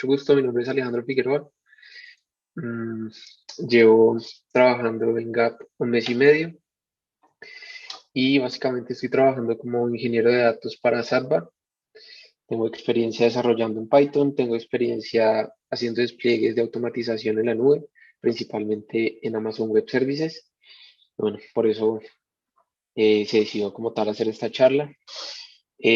mucho gusto. Mi nombre es Alejandro Figueroa. Mm, Llevo trabajando en Gap un mes y medio y básicamente estoy trabajando como ingeniero de datos para Sadba. Tengo experiencia desarrollando en Python, tengo experiencia haciendo despliegues de automatización en la nube, principalmente en Amazon Web Services. Bueno, por eso se decidió como tal hacer esta charla.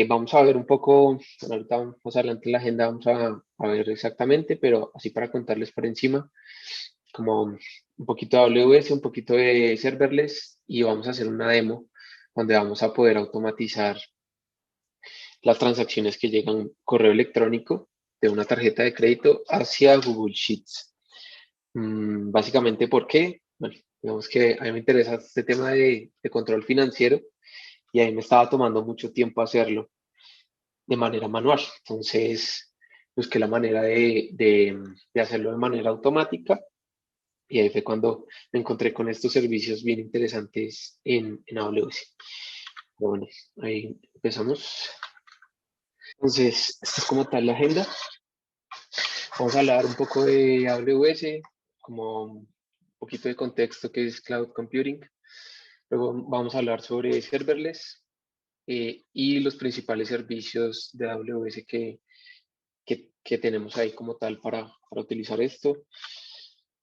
Vamos a ver un poco, bueno, ahorita más adelante en la agenda vamos a ver exactamente, pero así para contarles por encima, como un poquito de AWS, un poquito de serverless y vamos a hacer una demo donde vamos a poder automatizar las transacciones que llegan correo electrónico de una tarjeta de crédito hacia Google Sheets. Básicamente, ¿por qué? Bueno, digamos que a mí me interesa este tema de control financiero y ahí me estaba tomando mucho tiempo hacerlo de manera manual. Entonces, busqué la manera de hacerlo de manera automática y ahí fue cuando me encontré con estos servicios bien interesantes en AWS. Bueno, ahí empezamos. Entonces, esta es como tal la agenda. Vamos a hablar un poco de AWS, como un poquito de contexto que es Cloud Computing. Luego vamos a hablar sobre serverless y los principales servicios de AWS que tenemos ahí como tal para utilizar esto.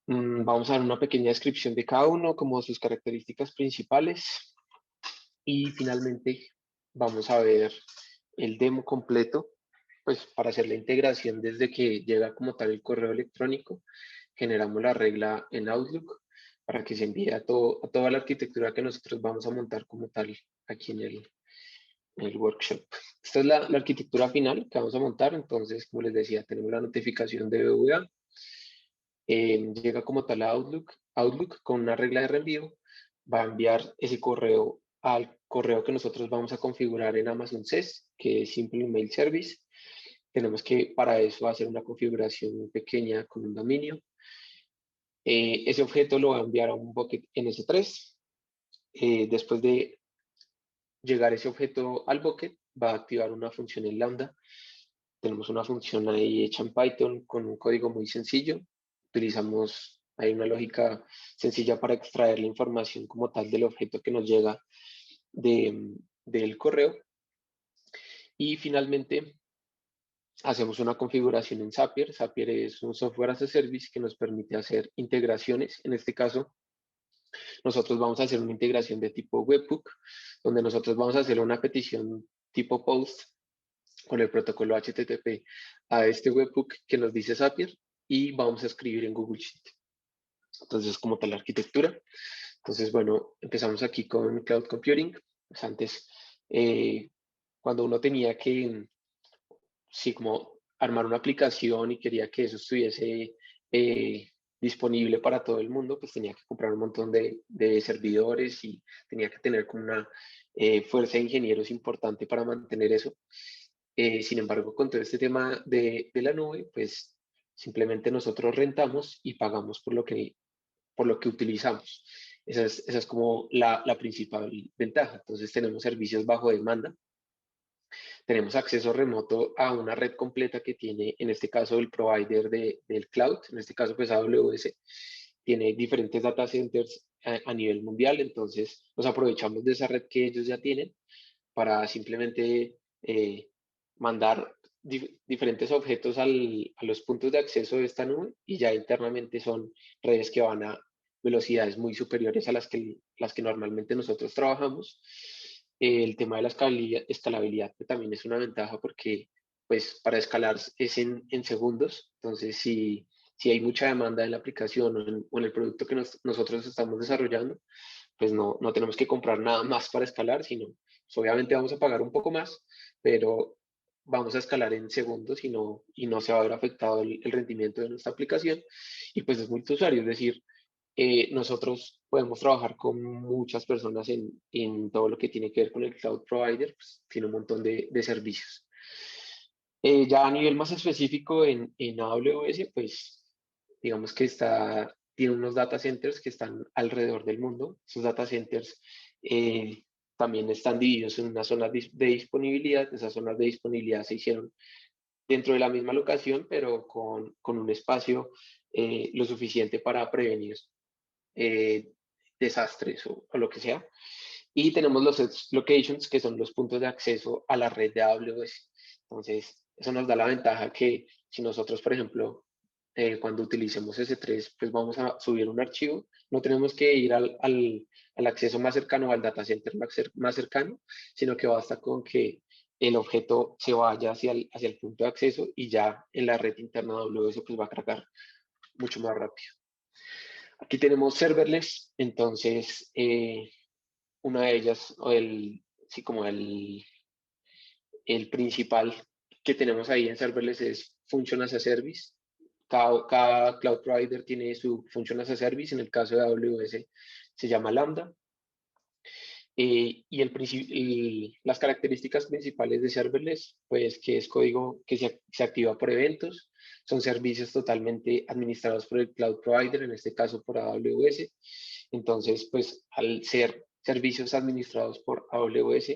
Vamos a dar una pequeña descripción de cada uno, como sus características principales. Y finalmente vamos a ver el demo completo, pues para hacer la integración desde que llega como tal el correo electrónico. Generamos la regla en Outlook para que se envíe a toda la arquitectura que nosotros vamos a montar como tal aquí en el workshop. Esta es la arquitectura final que vamos a montar. Entonces, como les decía, tenemos la notificación de BVA. Llega como tal a Outlook con una regla de reenvío. Va a enviar ese correo al correo que nosotros vamos a configurar en Amazon SES, que es Simple Email Service. Tenemos que para eso hacer una configuración pequeña con un dominio. Ese objeto lo va a enviar a un bucket NS3. Después de llegar ese objeto al bucket, va a activar una función en Lambda. Tenemos una función ahí hecha en Python con un código muy sencillo. Utilizamos ahí una lógica sencilla para extraer la información como tal del objeto que nos llega del correo. Y finalmente hacemos una configuración en Zapier. Zapier es un software as a service que nos permite hacer integraciones. En este caso, nosotros vamos a hacer una integración de tipo webhook, donde nosotros vamos a hacer una petición tipo post con el protocolo HTTP a este webhook que nos dice Zapier y vamos a escribir en Google Sheet. Entonces, como tal la arquitectura. Entonces, bueno, empezamos aquí con Cloud Computing. Pues antes, cuando uno tenía que, sí, como armar una aplicación y quería que eso estuviese disponible para todo el mundo, pues tenía que comprar un montón de servidores y tenía que tener como una fuerza de ingenieros importante para mantener eso. Sin embargo, con todo este tema de la nube, pues simplemente nosotros rentamos y pagamos por lo que utilizamos. Esa es como la principal ventaja. Entonces tenemos servicios bajo demanda, tenemos acceso remoto a una red completa que tiene, en este caso, el provider del cloud, en este caso, pues AWS, tiene diferentes data centers a nivel mundial, entonces nos aprovechamos de esa red que ellos ya tienen para simplemente mandar diferentes objetos a los puntos de acceso de esta nube y ya internamente son redes que van a velocidades muy superiores a las que normalmente nosotros trabajamos. El tema de la escalabilidad que también es una ventaja porque pues para escalar es en segundos, entonces si hay mucha demanda en la aplicación o en el producto que nosotros estamos desarrollando, pues no tenemos que comprar nada más para escalar, sino pues, obviamente vamos a pagar un poco más, pero vamos a escalar en segundos y no se va a ver afectado el rendimiento de nuestra aplicación. Y pues es multiusuario, es decir, nosotros podemos trabajar con muchas personas en todo lo que tiene que ver con el cloud provider, pues tiene un montón de servicios. Ya a nivel más específico en AWS, pues digamos que tiene unos data centers que están alrededor del mundo. Esos data centers eh, también están divididos en unas zonas de disponibilidad. Esas zonas de disponibilidad se hicieron dentro de la misma locación, pero con un espacio lo suficiente para prevenir eh, desastres o lo que sea. Y tenemos los edge locations, que son los puntos de acceso a la red de AWS. Entonces, eso nos da la ventaja que si nosotros, por ejemplo, cuando utilicemos S3, pues vamos a subir un archivo, no tenemos que ir al acceso más cercano, al data center más cercano, sino que basta con que el objeto se vaya hacia el punto de acceso y ya en la red interna de AWS pues va a cargar mucho más rápido. Aquí tenemos serverless, entonces una de ellas, sí, como el principal que tenemos ahí en serverless es Function as a Service. Cada cloud provider tiene su Function as a Service, en el caso de AWS se llama Lambda. Las características principales de serverless, pues que es código que se activa por eventos, son servicios totalmente administrados por el cloud provider, en este caso por AWS. Entonces, pues al ser servicios administrados por AWS,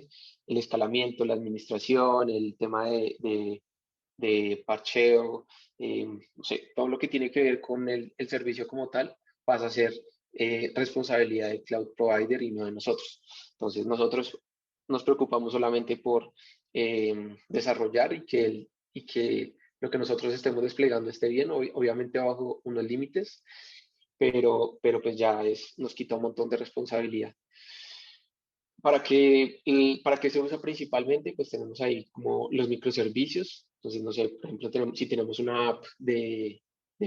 el escalamiento, la administración, el tema de parcheo, no sé, todo lo que tiene que ver con el servicio como tal, pasa a ser responsabilidad del cloud provider y no de nosotros. Entonces, nosotros nos preocupamos solamente por desarrollar y que lo que nosotros estemos desplegando esté bien, obviamente bajo unos límites, pero pues ya nos quita un montón de responsabilidad. Para que se usa principalmente, pues tenemos ahí como los microservicios. Entonces, no sé, por ejemplo, si tenemos una app de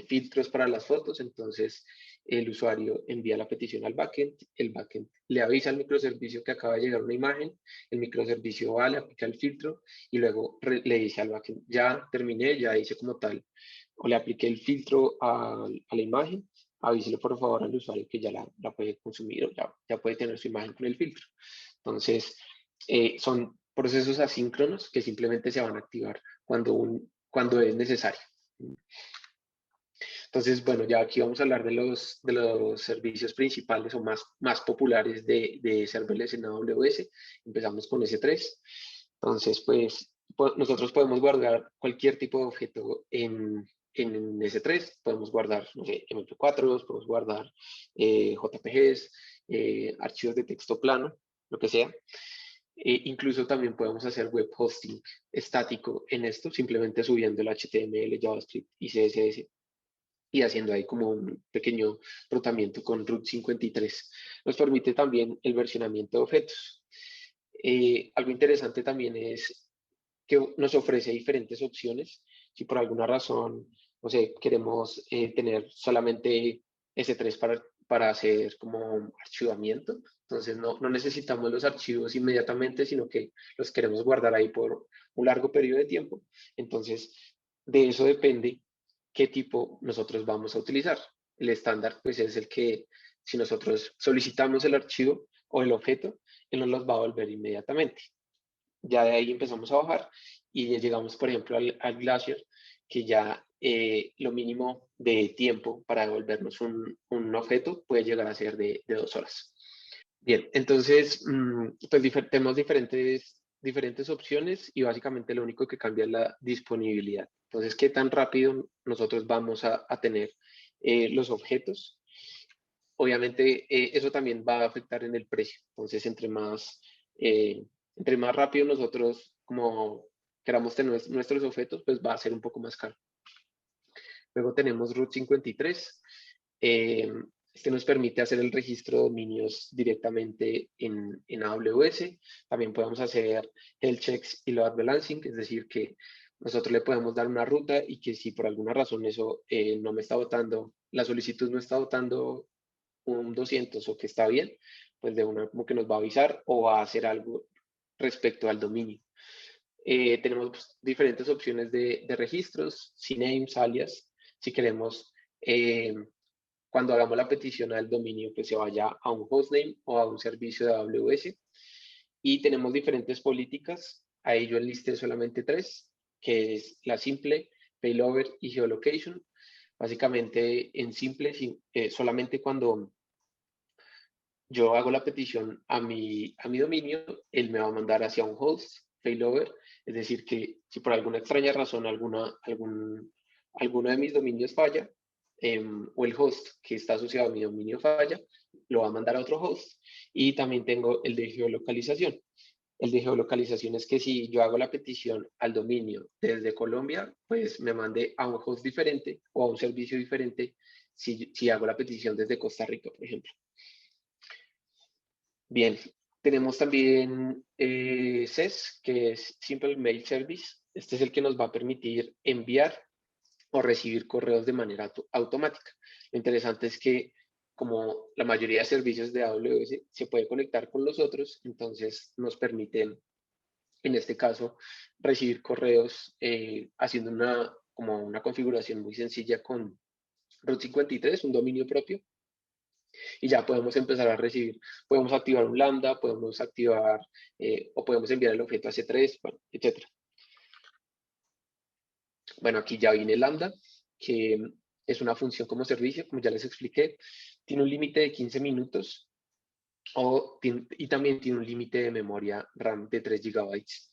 filtros para las fotos, entonces el usuario envía la petición al backend, el backend le avisa al microservicio que acaba de llegar una imagen, el microservicio va, le aplica el filtro y luego le dice al backend, ya terminé, ya hice como tal, o le apliqué el filtro a la imagen, avísele por favor al usuario que ya la puede consumir o ya puede tener su imagen con el filtro. Entonces, son procesos asíncronos que simplemente se van a activar cuando es necesario. Entonces, bueno, ya aquí vamos a hablar de los servicios principales o más populares de serverless en AWS. Empezamos con S3. Entonces, pues nosotros podemos guardar cualquier tipo de objeto en S3. Podemos guardar, no sé, MP4, podemos guardar JPGs, archivos de texto plano, lo que sea. Incluso también podemos hacer web hosting estático en esto, simplemente subiendo el HTML, JavaScript y CSS y haciendo ahí como un pequeño rotamiento con Route 53. Nos permite también el versionamiento de objetos. Algo interesante también es que nos ofrece diferentes opciones. Si por alguna razón, no sé, queremos tener solamente S3 para hacer como archivamiento, entonces no necesitamos los archivos inmediatamente, sino que los queremos guardar ahí por un largo periodo de tiempo. Entonces, de eso depende qué tipo nosotros vamos a utilizar. El estándar, pues, es el que si nosotros solicitamos el archivo o el objeto, él nos los va a volver inmediatamente. Ya de ahí empezamos a bajar y ya llegamos, por ejemplo, al Glacier, que ya lo mínimo de tiempo para devolvernos un objeto puede llegar a ser de 2 horas. Bien, entonces, pues tenemos diferentes opciones y básicamente lo único que cambia es la disponibilidad. Entonces, ¿qué tan rápido nosotros vamos a tener los objetos? Obviamente, eso también va a afectar en el precio. Entonces, entre más rápido nosotros como queramos tener nuestros objetos, pues va a ser un poco más caro. Luego tenemos Route 53. Este nos permite hacer el registro de dominios directamente en AWS. También podemos hacer health checks y load balancing, es decir, que nosotros le podemos dar una ruta y que si por alguna razón eso no me está votando, la solicitud no está votando un 200 o que está bien, pues de una como que nos va a avisar o va a hacer algo respecto al dominio. Tenemos diferentes opciones de registros, CNAMEs, alias, si queremos, cuando hagamos la petición al dominio, pues se vaya a un hostname o a un servicio de AWS. Y tenemos diferentes políticas, ahí yo enlisté solamente tres, que es la simple, failover y geolocation. Básicamente, en simple, solamente cuando yo hago la petición a mi dominio, él me va a mandar hacia un host, failover, Es decir, que si por alguna extraña razón alguno de mis dominios falla, o el host que está asociado a mi dominio falla, lo va a mandar a otro host. Y también tengo el de geolocalización. El de geolocalización es que si yo hago la petición al dominio desde Colombia, pues me mande a un host diferente o a un servicio diferente si hago la petición desde Costa Rica, por ejemplo. Bien, tenemos también SES, que es Simple Mail Service. Este es el que nos va a permitir enviar o recibir correos de manera automática. Lo interesante es que como la mayoría de servicios de AWS se puede conectar con los otros, entonces nos permiten, en este caso, recibir correos haciendo como una configuración muy sencilla con Route 53, un dominio propio, y ya podemos empezar a recibir. Podemos activar un lambda, podemos activar o podemos enviar el objeto a C3, bueno, etc. Bueno, aquí ya viene lambda, que es una función como servicio, como ya les expliqué. Tiene un límite de 15 minutos y también tiene un límite de memoria RAM de 3 gigabytes.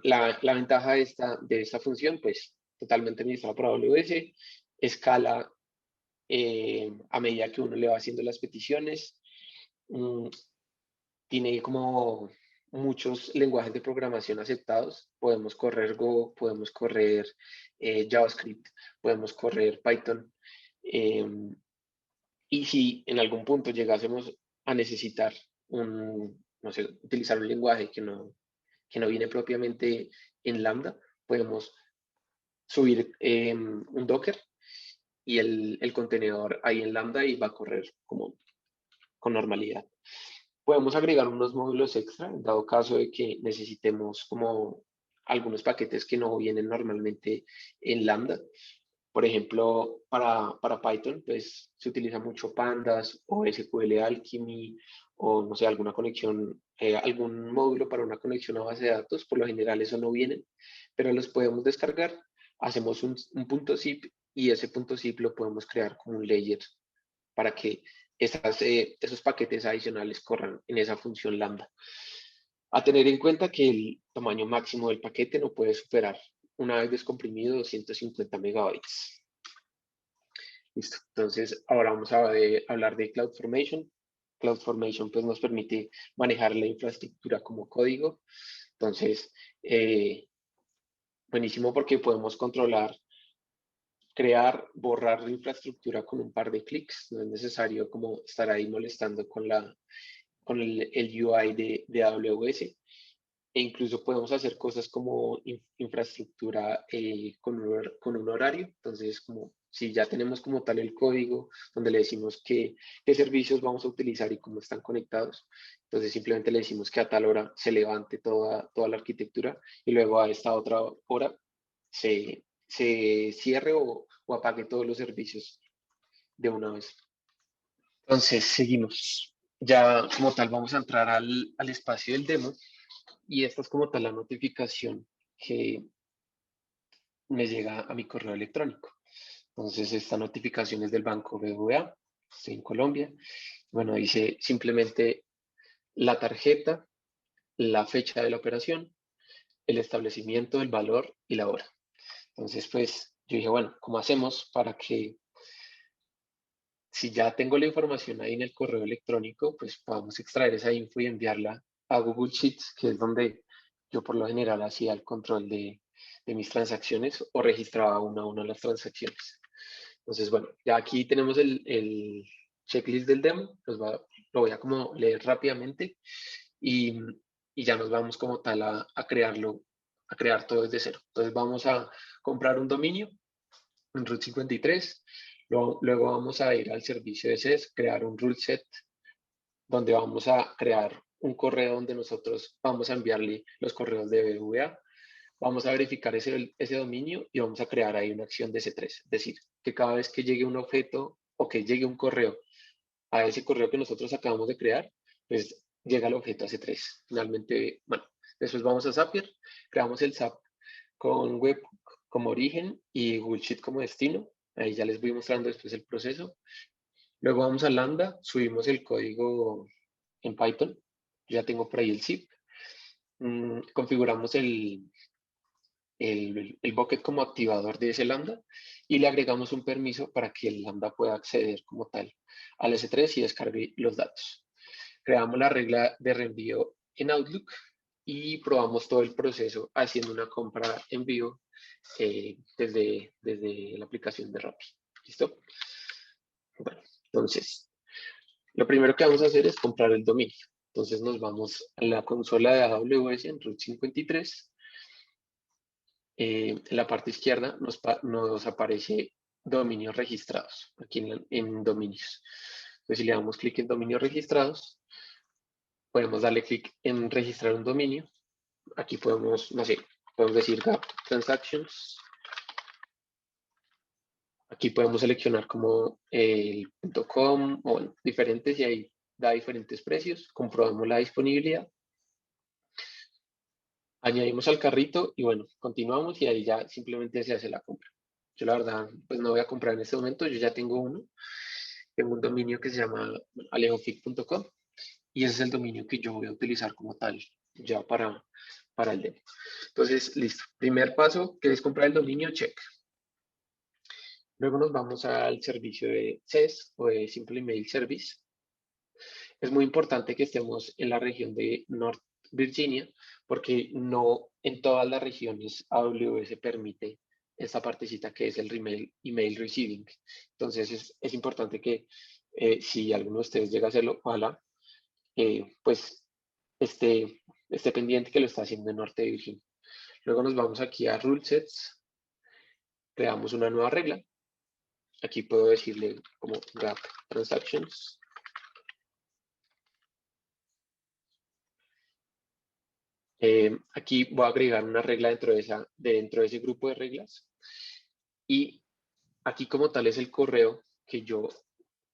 La ventaja de esta función, pues totalmente administrada por AWS, escala a medida que uno le va haciendo las peticiones. Mm, Tiene como muchos lenguajes de programación aceptados. Podemos correr Go, podemos correr JavaScript, podemos correr Python. eh, y si en algún punto llegásemos a necesitar no sé, utilizar un lenguaje que no viene propiamente en Lambda, podemos subir un Docker y el contenedor ahí en Lambda y va a correr como con normalidad. Podemos agregar unos módulos extra, en dado caso de que necesitemos como algunos paquetes que no vienen normalmente en Lambda. Por ejemplo, para Python, pues se utiliza mucho Pandas o SQL Alchemy o no sé, alguna conexión, algún módulo para una conexión a base de datos. Por lo general eso no viene, pero los podemos descargar. Hacemos un punto zip y ese punto zip lo podemos crear como un layer para que esos paquetes adicionales corran en esa función lambda. A tener en cuenta que el tamaño máximo del paquete no puede superar, una vez descomprimido, 250 megabytes. Listo. Entonces, ahora vamos a hablar de CloudFormation. CloudFormation pues, nos permite manejar la infraestructura como código. Entonces, buenísimo porque podemos controlar, crear, borrar la infraestructura con un par de clics. No es necesario como estar ahí molestando con el UI de AWS. E incluso podemos hacer cosas como infraestructura con un horario. Entonces, como si ya tenemos como tal el código donde le decimos qué servicios vamos a utilizar y cómo están conectados, entonces simplemente le decimos que a tal hora se levante toda la arquitectura y luego a esta otra hora se cierre o apague todos los servicios de una vez. Entonces, seguimos. Ya como tal vamos a entrar al espacio del demo. Y esta es como tal la notificación que me llega a mi correo electrónico. Entonces, esta notificación es del Banco BBVA, estoy en Colombia. Bueno, dice simplemente la tarjeta, la fecha de la operación, el establecimiento, el valor y la hora. Entonces, pues yo dije, bueno, ¿cómo hacemos para que si ya tengo la información ahí en el correo electrónico, pues podamos extraer esa info y enviarla a Google Sheets, que es donde yo por lo general hacía el control de mis transacciones o registraba una a una las transacciones. Entonces, bueno, ya aquí tenemos el checklist del demo, lo voy a como leer rápidamente y, y ya nos vamos como tal a crearlo, a crear todo desde cero. Entonces vamos a comprar un dominio en Route 53. Luego vamos a ir al servicio de SES, crear un rule set, donde vamos a crear un correo donde nosotros vamos a enviarle los correos de BBVA. Vamos a verificar ese dominio y vamos a crear ahí una acción de C3. Es decir, que cada vez que llegue un objeto o que llegue un correo a ese correo que nosotros acabamos de crear, pues llega el objeto a C3. Finalmente, bueno, después vamos a Zapier, creamos el SAP con web como origen y Google Sheet como destino. Ahí ya les voy mostrando después el proceso. Luego vamos a Lambda, subimos el código en Python. Ya tengo por ahí el zip. configuramos el bucket como activador de ese lambda y le agregamos un permiso para que el lambda pueda acceder como tal al S3 y descargue los datos. Creamos la regla de reenvío en Outlook y probamos todo el proceso haciendo una compra en vivo desde la aplicación de Rappi. ¿Listo? Bueno, entonces, lo primero que vamos a hacer es comprar el dominio. Entonces nos vamos a la consola de AWS en Route 53. En la parte izquierda nos aparece dominios registrados, aquí en dominios. Entonces, si le damos clic en dominios registrados, podemos darle clic en registrar un dominio. Aquí podemos, no sé, podemos decir Gap Transactions. Aquí podemos seleccionar como el .com o bueno, diferentes y ahí da diferentes precios. Comprobamos la disponibilidad. Añadimos al carrito y bueno, continuamos y ahí ya simplemente se hace la compra. Yo la verdad, pues no voy a comprar en este momento, yo ya tengo uno. Tengo un dominio que se llama alejofic.com y ese es el dominio que yo voy a utilizar como tal ya para el demo. Entonces, listo. Primer paso, que es comprar el dominio, check. Luego nos vamos al servicio de CES o de Simple Email Service. Es muy importante que estemos en la región de North Virginia porque no en todas las regiones AWS permite esta partecita que es el email receiving. Entonces es importante que si alguno de ustedes llega a hacerlo, ojalá, pues esté pendiente que lo está haciendo en Norte de Virginia. Luego nos vamos aquí a Rule Sets, creamos una nueva regla. Aquí puedo decirle como Gap Transactions. Aquí voy a agregar una regla dentro de ese grupo de reglas. Y aquí como tal es el correo que yo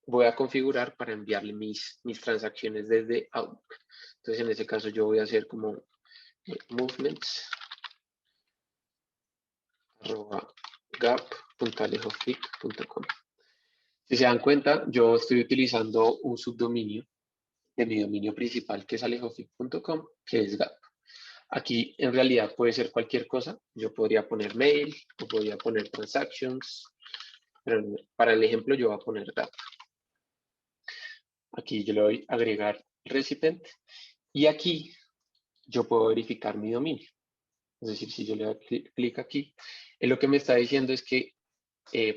voy a configurar para enviarle mis transacciones desde Outlook. Entonces en ese caso yo voy a hacer como movements@gap.alejofic.com. Si se dan cuenta, yo estoy utilizando un subdominio de mi dominio principal que es alejofic.com, que es Gap. Aquí en realidad puede ser cualquier cosa. Yo podría poner mail o podría poner transactions, pero para el ejemplo yo voy a poner Gap. Aquí yo le doy agregar recipient y aquí yo puedo verificar mi dominio. Es decir, si yo le doy clic aquí, lo que me está diciendo es que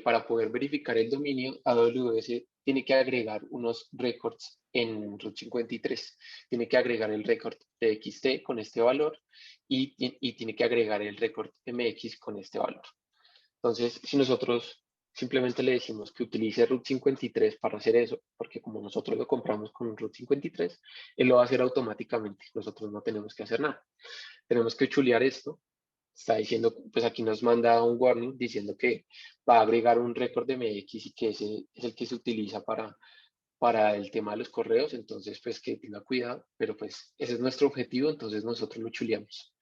para poder verificar el dominio, AWS tiene que agregar unos records en Route 53. Tiene que agregar el record TXT con este valor y tiene que agregar el record MX con este valor. Entonces, si nosotros simplemente le decimos que utilice Route 53 para hacer eso, porque como nosotros lo compramos con Route 53, él lo va a hacer automáticamente. Nosotros no tenemos que hacer nada. Tenemos que chulear esto. Está diciendo, pues aquí nos manda un warning diciendo que va a agregar un récord de MX y que ese es el que se utiliza para el tema de los correos. Entonces, pues que tenga cuidado, pero pues ese es nuestro objetivo, entonces nosotros lo chuleamos.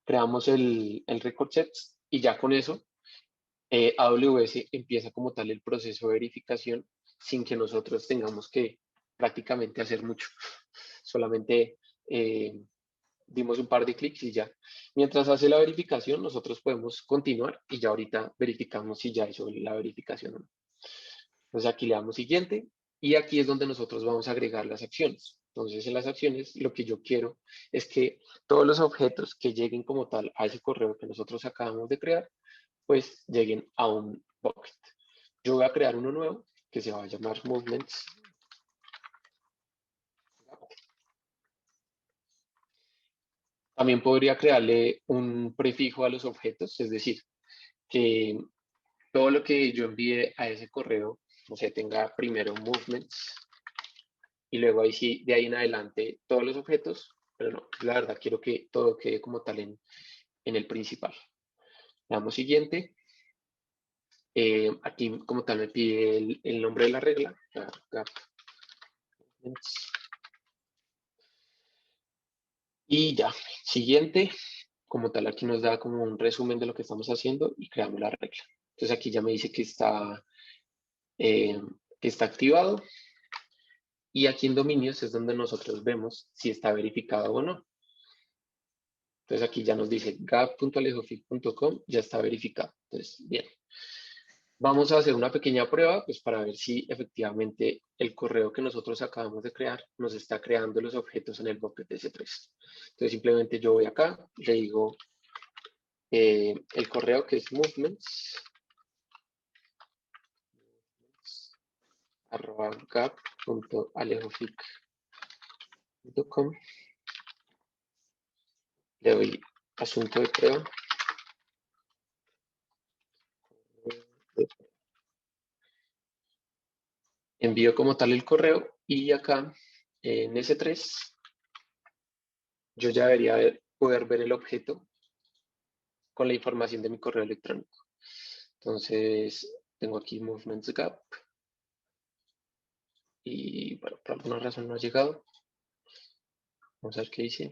Creamos el record sets y ya con eso AWS empieza como tal el proceso de verificación sin que nosotros tengamos que prácticamente hacer mucho. Solamente dimos un par de clics y ya. Mientras hace la verificación, nosotros podemos continuar y ya ahorita verificamos si ya hizo la verificación o no. Entonces aquí le damos siguiente y aquí es donde nosotros vamos a agregar las acciones. Entonces en las acciones lo que yo quiero es que todos los objetos que lleguen como tal a ese correo que nosotros acabamos de crear, pues lleguen a un bucket. Yo voy a crear uno nuevo que se va a llamar movements. También podría crearle un prefijo a los objetos, es decir, que todo lo que yo envíe a ese correo, no sé, tenga primero movements y luego ahí sí, de ahí en adelante todos los objetos, pero no, la verdad quiero que todo quede como tal en el principal. Le damos siguiente. Aquí como tal me pide el nombre de la regla. Y ya, siguiente, como tal aquí nos da como un resumen de lo que estamos haciendo y creamos la regla. Entonces aquí ya me dice eh, que está activado. Y aquí en dominios es donde nosotros vemos si está verificado o no. Entonces aquí ya nos dice gap.alejofig.com, ya está verificado. Entonces, bien. Vamos a hacer una pequeña prueba, pues para ver si efectivamente el correo que nosotros acabamos de crear nos está creando los objetos en el bucket S3. Entonces simplemente yo voy acá, le digo el correo que es movements @gap.alejofig.com. Le doy asunto de prueba. Envío como tal el correo y acá en S3 yo ya debería poder ver el objeto con la información de mi correo electrónico. Entonces tengo aquí movements gap y bueno, por alguna razón no ha llegado. Vamos a ver qué dice.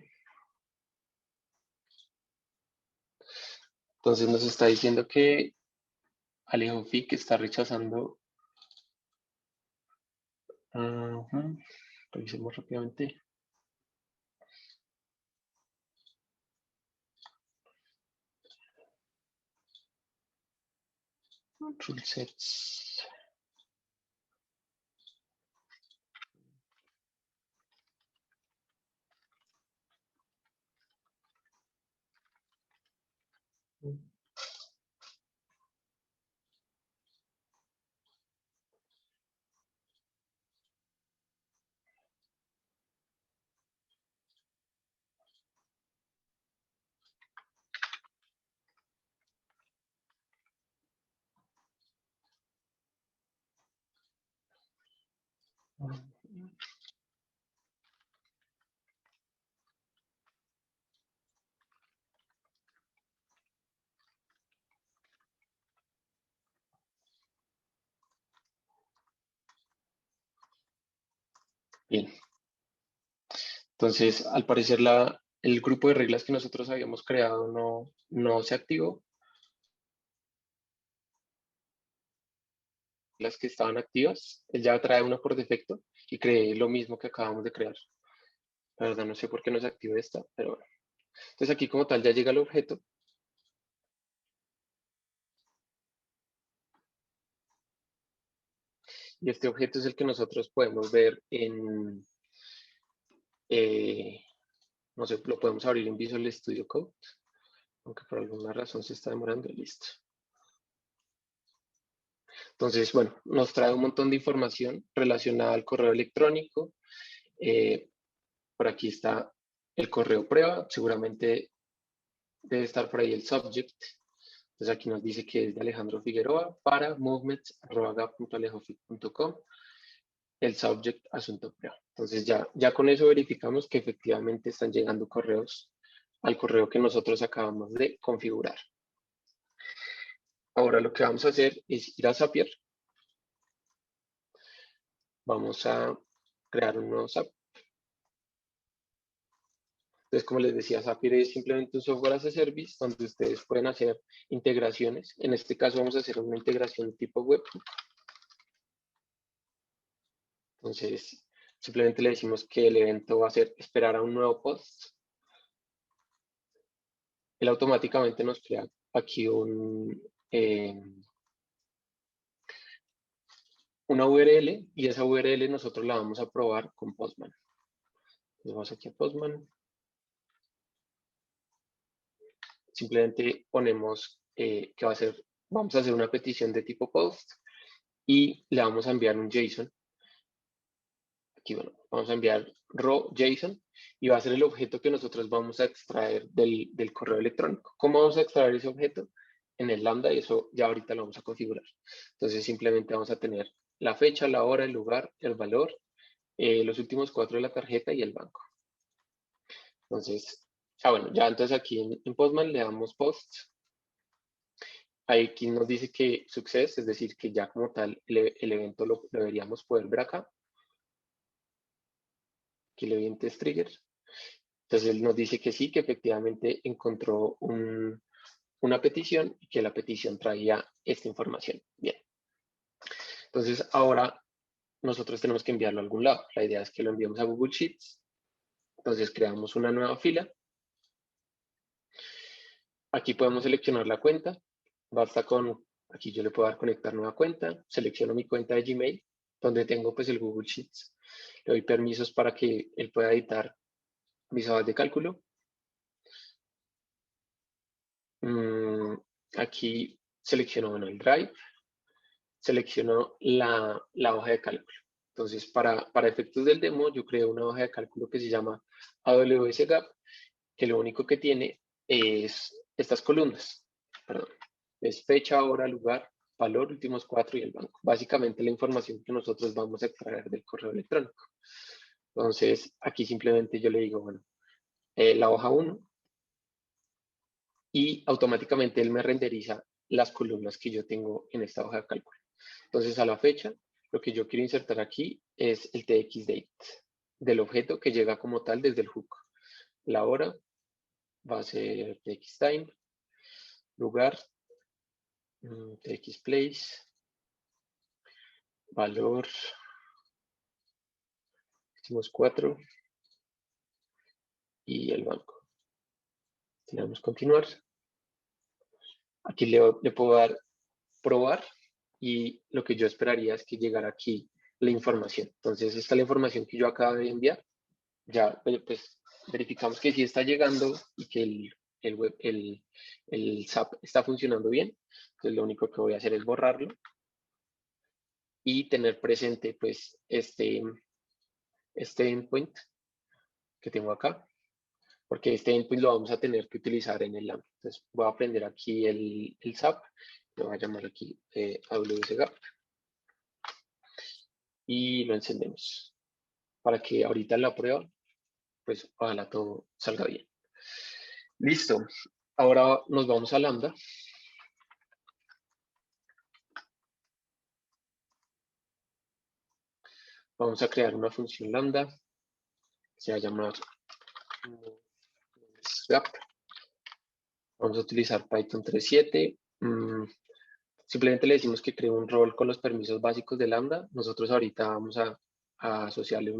Entonces nos está diciendo que Alejofig está rechazando. Revisemos rápidamente. Rule sets. Bien. Entonces, al parecer, el grupo de reglas que nosotros habíamos creado no se activó. Las que estaban activas, él ya trae una por defecto y creé lo mismo que acabamos de crear. La verdad, no sé por qué no se activó esta, pero bueno. Entonces, aquí como tal ya llega el objeto. Y este objeto es el que nosotros podemos ver no sé, lo podemos abrir en Visual Studio Code, aunque por alguna razón se está demorando, listo. Entonces, bueno, nos trae un montón de información relacionada al correo electrónico. Por aquí está el correo prueba, seguramente debe estar por ahí el subject. Entonces aquí nos dice que es de Alejandro Figueroa para movements.gap.alejofig.com, el subject asunto prueba. Entonces ya con eso verificamos que efectivamente están llegando correos al correo que nosotros acabamos de configurar. Ahora lo que vamos a hacer es ir a Zapier. Vamos a crear un nuevo Zapier. Entonces, como les decía, Zapier es simplemente un software as a service donde ustedes pueden hacer integraciones. En este caso vamos a hacer una integración tipo web. Entonces, simplemente le decimos que el evento va a ser esperar a un nuevo post. Él automáticamente nos crea aquí una URL y esa URL nosotros la vamos a probar con Postman. Entonces, vamos aquí a Postman. Simplemente ponemos que vamos a hacer una petición de tipo post y le vamos a enviar un JSON. Aquí, bueno, vamos a enviar raw JSON y va a ser el objeto que nosotros vamos a extraer del correo electrónico. ¿Cómo vamos a extraer ese objeto? En el lambda y eso ya ahorita lo vamos a configurar. Entonces simplemente vamos a tener la fecha, la hora, el lugar, el valor, los últimos 4 de la tarjeta y el banco. Entonces, bueno, ya entonces aquí en Postman le damos post. Aquí nos dice que success, es decir, que ya como tal el evento lo deberíamos poder ver acá. Aquí el evento es trigger. Entonces él nos dice que sí, que efectivamente encontró una petición y que la petición traía esta información. Bien. Entonces ahora nosotros tenemos que enviarlo a algún lado. La idea es que lo enviemos a Google Sheets. Entonces creamos una nueva fila. Aquí podemos seleccionar la cuenta. Basta con, aquí yo le puedo dar conectar nueva cuenta. Selecciono mi cuenta de Gmail, donde tengo pues el Google Sheets. Le doy permisos para que él pueda editar mis hojas de cálculo. Aquí selecciono, bueno, el Drive. Selecciono la hoja de cálculo. Entonces, para efectos del demo, yo creo una hoja de cálculo que se llama AWS Gap, que lo único que tiene es estas columnas. Perdón. Es fecha, hora, lugar, valor, últimos cuatro y el banco. Básicamente la información que nosotros vamos a extraer del correo electrónico. Entonces, aquí simplemente yo le digo, bueno, la hoja 1 y automáticamente él me renderiza las columnas que yo tengo en esta hoja de cálculo. Entonces, a la fecha, lo que yo quiero insertar aquí es el txdate del objeto que llega como tal desde el hook. La hora va a ser txtime, lugar, txplace, valor, hicimos 4 y el banco. Le damos continuar. Aquí le puedo dar probar y lo que yo esperaría es que llegara aquí la información. Entonces, esta es la información que yo acabo de enviar. Ya, pues verificamos que sí está llegando y que el SAP está funcionando bien. Entonces, lo único que voy a hacer es borrarlo y tener presente, pues, este endpoint que tengo acá, porque este endpoint lo vamos a tener que utilizar en el Lambda. Entonces, voy a prender aquí el SAP, lo voy a llamar aquí AWS Gap y lo encendemos para que ahorita en la prueba, pues, ojalá todo salga bien. Listo. Ahora nos vamos a Lambda. Vamos a crear una función lambda, se va a llamar swap. Vamos a utilizar Python 3.7. Simplemente le decimos que cree un rol con los permisos básicos de lambda. Nosotros ahorita vamos a asociarle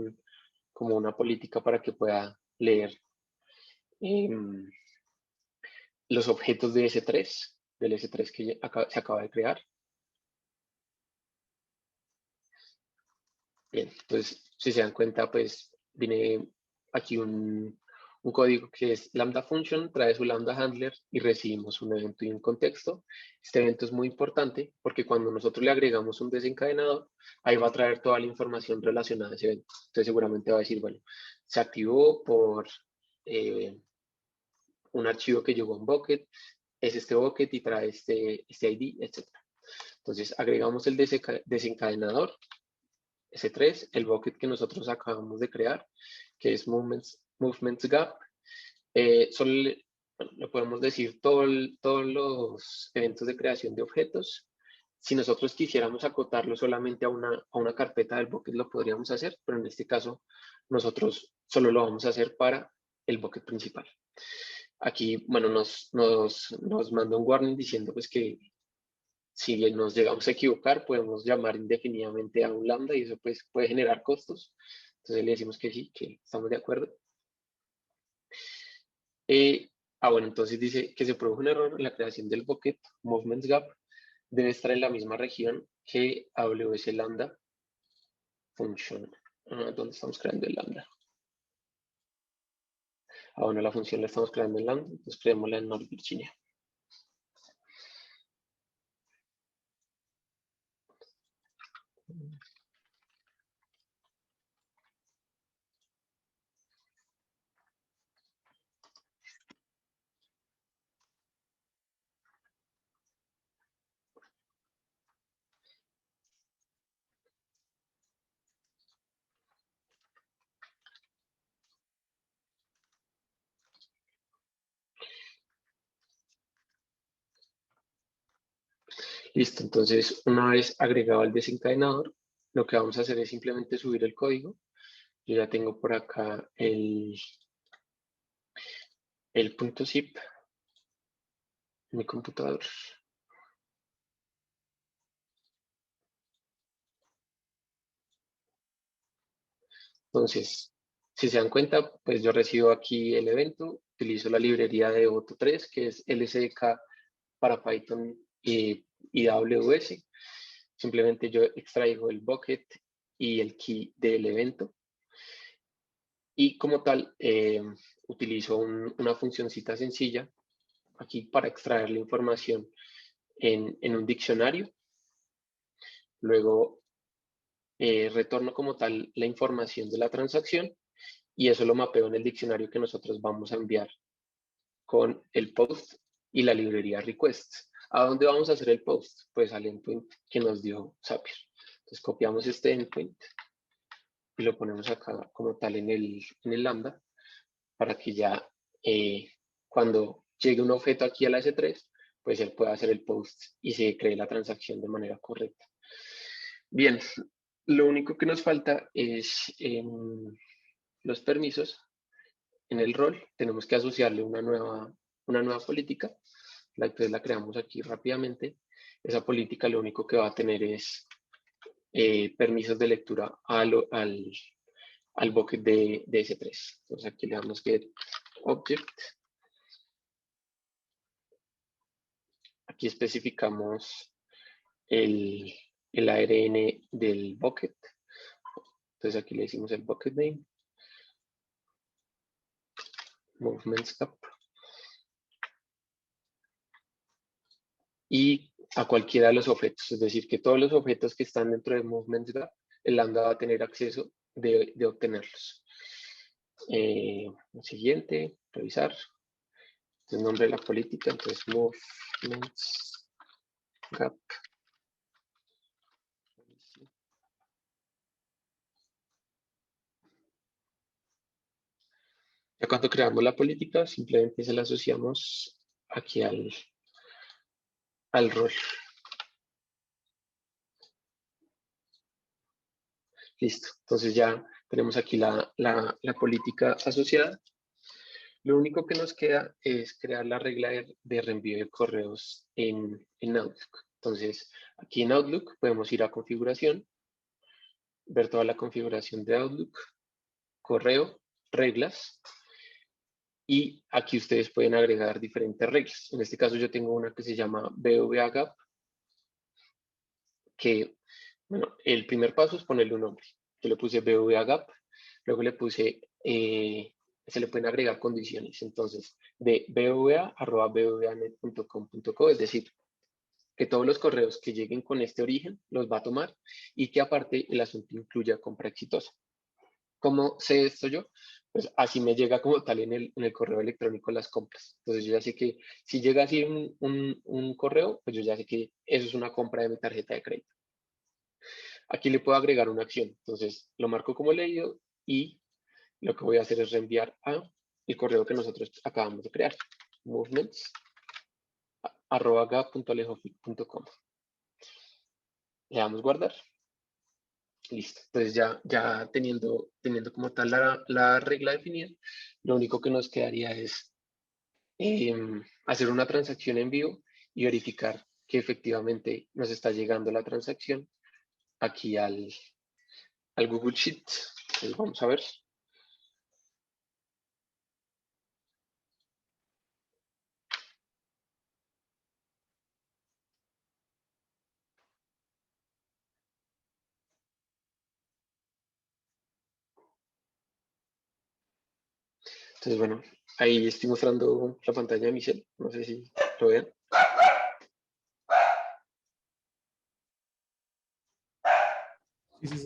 como una política para que pueda leer los objetos de S3, del S3 que se acaba de crear. Bien, entonces, si se dan cuenta, pues viene aquí un código que es lambda function, trae su lambda handler y recibimos un evento y un contexto. Este evento es muy importante porque cuando nosotros le agregamos un desencadenador, ahí va a traer toda la información relacionada a ese evento. Entonces seguramente va a decir, bueno, se activó por un archivo que llegó a un bucket, es este bucket y trae este ID, etc. Entonces agregamos el desencadenador S3, el bucket que nosotros acabamos de crear, que es Movements Gap. Solo le podemos decir todos los eventos de creación de objetos. Si nosotros quisiéramos acotarlo solamente a una carpeta del bucket, lo podríamos hacer, pero en este caso nosotros solo lo vamos a hacer para el bucket principal. Aquí, bueno, nos manda un warning diciendo pues que si bien nos llegamos a equivocar, podemos llamar indefinidamente a un lambda y eso pues puede generar costos. Entonces le decimos que sí, que estamos de acuerdo. Bueno, entonces dice que se produjo un error en la creación del bucket movements gap. Debe estar en la misma región que AWS lambda function. ¿Dónde estamos creando el lambda? Bueno, la función la estamos creando en lambda, entonces creémosla en North Virginia. Listo, entonces una vez agregado el desencadenador, lo que vamos a hacer es simplemente subir el código. Yo ya tengo por acá el punto zip en mi computador. Entonces, Si se dan cuenta, pues yo recibo aquí el evento, utilizo la librería de Auto3, que es LSDK para Python y AWS. Simplemente yo extraigo el bucket y el key del evento. Y como tal, utilizo una funcioncita sencilla aquí para extraer la información en un diccionario. Luego retorno como tal la información de la transacción y eso lo mapeo en el diccionario que nosotros vamos a enviar con el post y la librería requests. ¿A dónde vamos a hacer el post? Pues al endpoint que nos dio Zapier. Entonces copiamos este endpoint y lo ponemos acá como tal en el lambda para que ya cuando llegue un objeto aquí a la S3, pues él pueda hacer el post y se cree la transacción de manera correcta. Bien, lo único que nos falta es los permisos. En el rol tenemos que asociarle una nueva política. Entonces la creamos aquí rápidamente. Esa política lo único que va a tener es permisos de lectura al bucket de S3. Entonces aquí le damos get object. Aquí especificamos el ARN del bucket. Entonces aquí le decimos el bucket name, movements up, y a cualquiera de los objetos. Es decir, que todos los objetos que están dentro de movements up, el lambda va a tener acceso de obtenerlos. Siguiente, revisar. El nombre de la política, entonces movements gap. Ya cuando creamos la política, simplemente se la asociamos aquí al rol. Listo. Entonces ya tenemos aquí la política asociada. Lo único que nos queda es crear la regla de reenvío de correos en Outlook. Entonces, aquí en Outlook podemos ir a configuración, ver toda la configuración de Outlook, correo, reglas, y aquí ustedes pueden agregar diferentes reglas. En este caso yo tengo una que se llama BVA-GAP, que, bueno, el primer paso es ponerle un nombre. Yo le puse BVA-GAP, luego le puse, se le pueden agregar condiciones. Entonces, de bva@bvanet.com.co, es decir, que todos los correos que lleguen con este origen los va a tomar y que aparte el asunto incluya compra exitosa. ¿Cómo sé esto yo? Pues así me llega como tal en el correo electrónico las compras. Entonces yo ya sé que si llega así un correo, pues yo ya sé que eso es una compra de mi tarjeta de crédito. Aquí le puedo agregar una acción. Entonces lo marco como leído y lo que voy a hacer es reenviar a el correo que nosotros acabamos de crear. movements@ga.alejofic.com. Le damos guardar. Listo. Entonces ya teniendo como tal la regla definida, lo único que nos quedaría es hacer una transacción en vivo y verificar que efectivamente nos está llegando la transacción aquí al Google Sheet. Entonces vamos a ver. Entonces, bueno, ahí estoy mostrando la pantalla de Michelle. No sé si lo vean. Sí, sí, sí.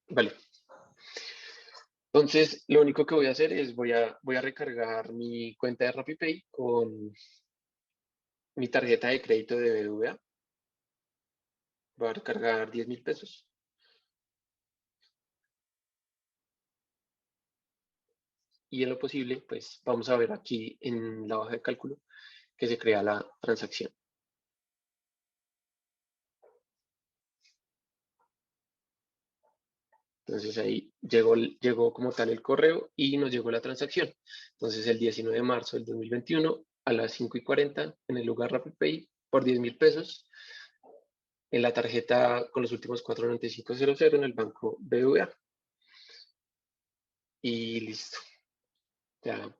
Vale. Entonces, lo único que voy a hacer es voy a recargar mi cuenta de RappiPay con mi tarjeta de crédito de BBVA. Voy a recargar 10.000 pesos. Y en lo posible, pues vamos a ver aquí en la hoja de cálculo que se crea la transacción. Entonces ahí llegó como tal el correo y nos llegó la transacción. Entonces el 19 de marzo del 2021 a las 5:40 en el lugar RappiPay por 10.000 pesos en la tarjeta con los últimos 49500 en el banco BBVA. y listo. Ya,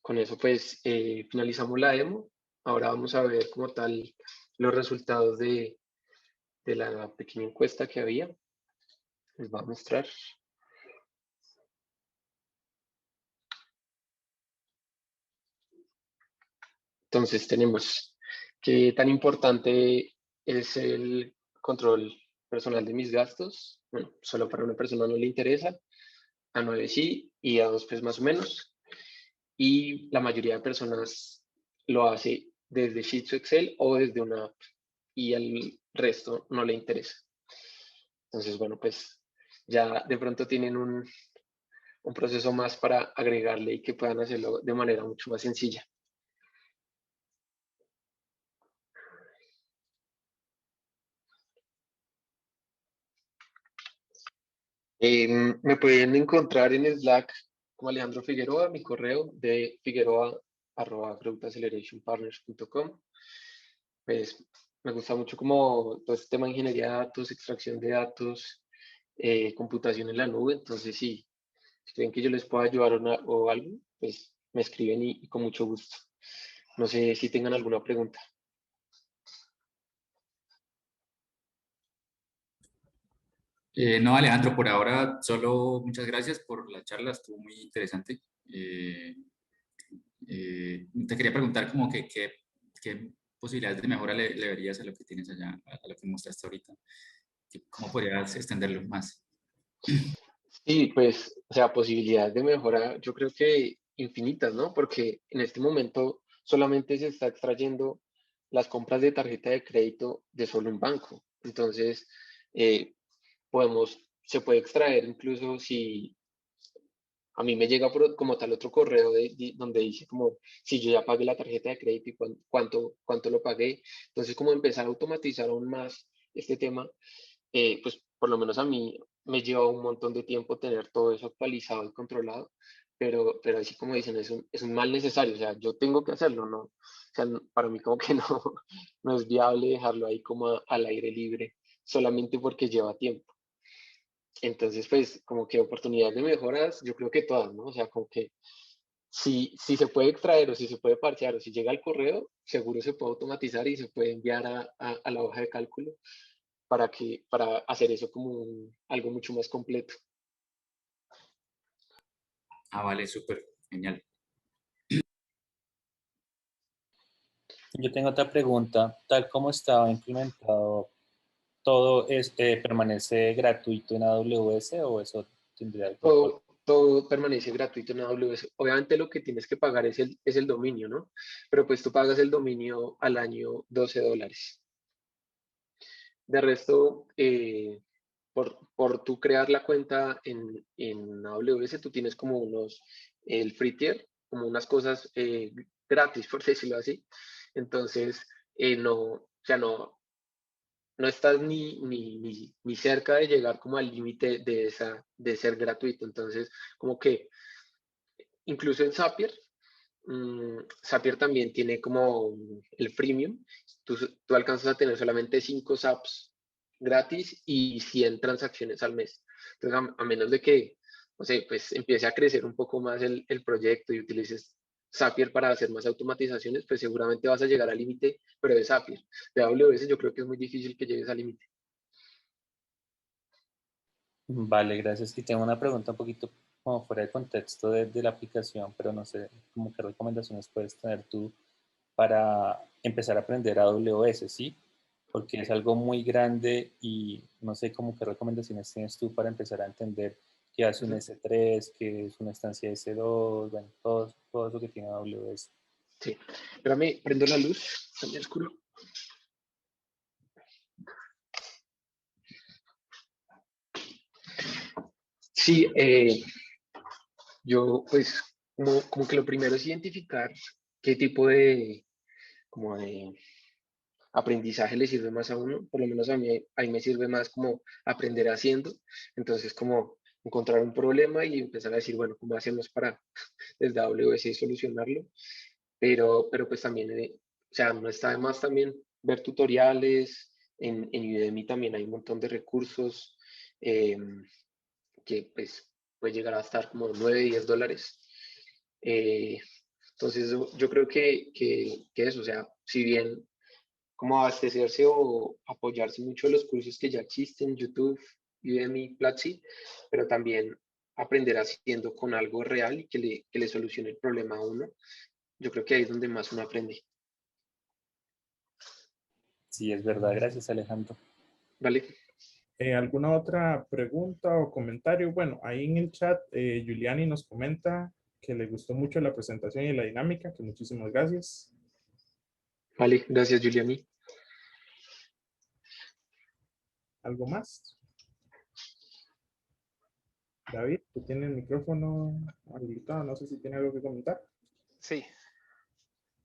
con eso pues finalizamos la demo. Ahora vamos a ver como tal los resultados de la pequeña encuesta que había. Les voy a mostrar. Entonces tenemos qué tan importante es el control personal de mis gastos. Bueno, solo para una persona no le interesa, a 9 sí y a 2 pues más o menos. Y la mayoría de personas lo hace desde Sheets o Excel o desde una app y al resto no le interesa. Entonces, bueno, pues ya de pronto tienen un proceso más para agregarle y que puedan hacerlo de manera mucho más sencilla. Me pueden encontrar en Slack como Alejandro Figueroa, mi correo de figueroa@growthaccelerationpartners.com. Pues me gusta mucho como todo este tema de ingeniería de datos, extracción de datos, computación en la nube. Entonces, si creen que yo les pueda ayudar o algo, pues me escriben y con mucho gusto. No sé si tengan alguna pregunta. No, Alejandro, por ahora solo muchas gracias por la charla, estuvo muy interesante. Te quería preguntar como que qué posibilidades de mejora le verías a lo que tienes allá, a lo que mostraste ahorita. ¿Cómo podrías extenderlo más? Sí, pues, o sea, posibilidades de mejora, yo creo que infinitas, ¿no? Porque en este momento solamente se está extrayendo las compras de tarjeta de crédito de solo un banco. Entonces, eh, se puede extraer incluso si a mí me llega como tal otro correo donde dice como si yo ya pagué la tarjeta de crédito y cuánto lo pagué. Entonces, como empezar a automatizar aún más este tema, pues por lo menos a mí me lleva un montón de tiempo tener todo eso actualizado y controlado, pero así como dicen, es un mal necesario, o sea, yo tengo que hacerlo, ¿no? O sea, para mí como que no, no es viable dejarlo ahí como al aire libre solamente porque lleva tiempo. Entonces, pues como que oportunidades de mejoras, yo creo que todas, ¿no? O sea, como que si se puede extraer o si se puede parchear o si llega al correo, seguro se puede automatizar y se puede enviar a la hoja de cálculo para hacer eso como algo mucho más completo. Ah, vale, súper, genial. Yo tengo otra pregunta. Tal como estaba implementado, ¿todo permanece gratuito en AWS o eso tendría algún costo? Todo permanece gratuito en AWS. Obviamente lo que tienes que pagar es el dominio, ¿no? Pero pues tú pagas el dominio al año $12. De resto, por tú crear la cuenta en AWS, tú tienes como el free tier, como unas cosas gratis, por decirlo así. Entonces, no, o sea, no estás ni cerca de llegar como al límite de ser gratuito. Entonces, como que incluso en Zapier, Zapier también tiene como el freemium. Tú alcanzas a tener solamente 5 SAPs gratis y 100 transacciones al mes. Entonces, a menos de que, no sé, pues empiece a crecer un poco más el proyecto y utilices Zapier para hacer más automatizaciones, pues seguramente vas a llegar al límite, pero de Zapier. De AWS yo creo que es muy difícil que llegues al límite. Vale, gracias. Y tengo una pregunta un poquito como fuera de contexto de la aplicación, pero no sé, como qué recomendaciones puedes tener tú para empezar a aprender AWS, ¿sí? Porque es algo muy grande y no sé cómo qué recomendaciones tienes tú para empezar a entender qué hace un Ujú. S3, qué es una instancia S2, bueno, todo eso que tiene AWS. Sí. Espérame, prendo la luz, está muy oscuro. Sí, yo pues como que lo primero es identificar qué tipo como de aprendizaje le sirve más a uno. Por lo menos a mí ahí me sirve más como aprender haciendo. Entonces como encontrar un problema y empezar a decir, bueno, ¿cómo hacemos para desde AWS solucionarlo? Pero pues también, o sea, no está de más también ver tutoriales. En Udemy también hay un montón de recursos. eh, que pues puede llegar a estar como 9, $10. Eh, entonces yo creo que eso, o sea, si bien como abastecerse o apoyarse mucho en los cursos que ya existen, YouTube, Udemy, Platzi, pero también aprender haciendo con algo real y que le solucione el problema a uno. Yo creo que ahí es donde más uno aprende. Sí, es verdad. Gracias, Alejandro. ¿Vale? ¿Alguna otra pregunta o comentario? Bueno, ahí en el chat, Giuliani nos comenta que le gustó mucho la presentación y la dinámica, que muchísimas gracias. Vale, gracias, Giuliani. ¿Algo más? David, tú tienes el micrófono habilitado, no sé si tiene algo que comentar. Sí,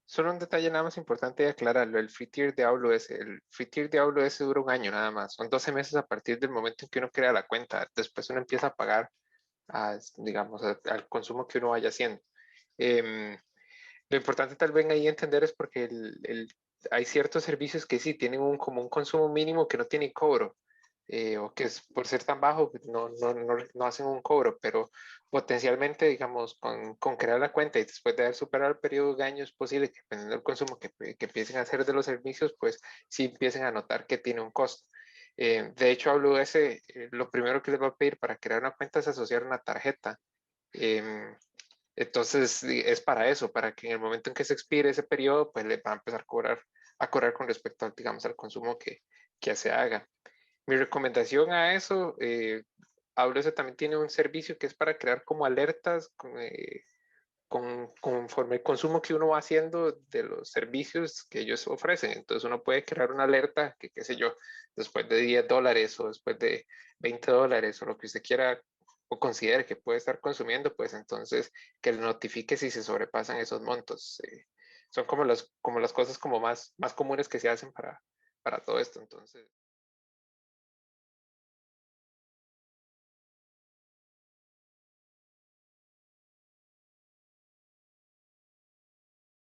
solo un detalle nada más importante de aclararlo, el free tier de AWS. El free tier de AWS dura un año nada más, son 12 meses a partir del momento en que uno crea la cuenta, después uno empieza a pagar, digamos, al consumo que uno vaya haciendo. Em, lo importante tal vez ahí entender es porque hay ciertos servicios que sí tienen como un consumo mínimo que no tienen cobro, o que es por ser tan bajo que no hacen un cobro, pero potencialmente, digamos, con crear la cuenta y después de haber superado el periodo de años, es posible que dependiendo del consumo que empiecen a hacer de los servicios, pues sí empiecen a notar que tiene un costo. De hecho, AWS, lo primero que les va a pedir para crear una cuenta es asociar una tarjeta. Entonces, es para eso, para que en el momento en que se expire ese periodo, pues le va a empezar a cobrar con respecto al, digamos, al consumo que se haga. Mi recomendación a eso, AWS también tiene un servicio que es para crear como alertas conforme el consumo que uno va haciendo de los servicios que ellos ofrecen. Entonces uno puede crear una alerta que, qué sé yo, después de $10 o después de $20 o lo que usted quiera o considere que puede estar consumiendo, pues entonces que le notifique si se sobrepasan esos montos. Son como las cosas como más comunes que se hacen para todo esto. Entonces...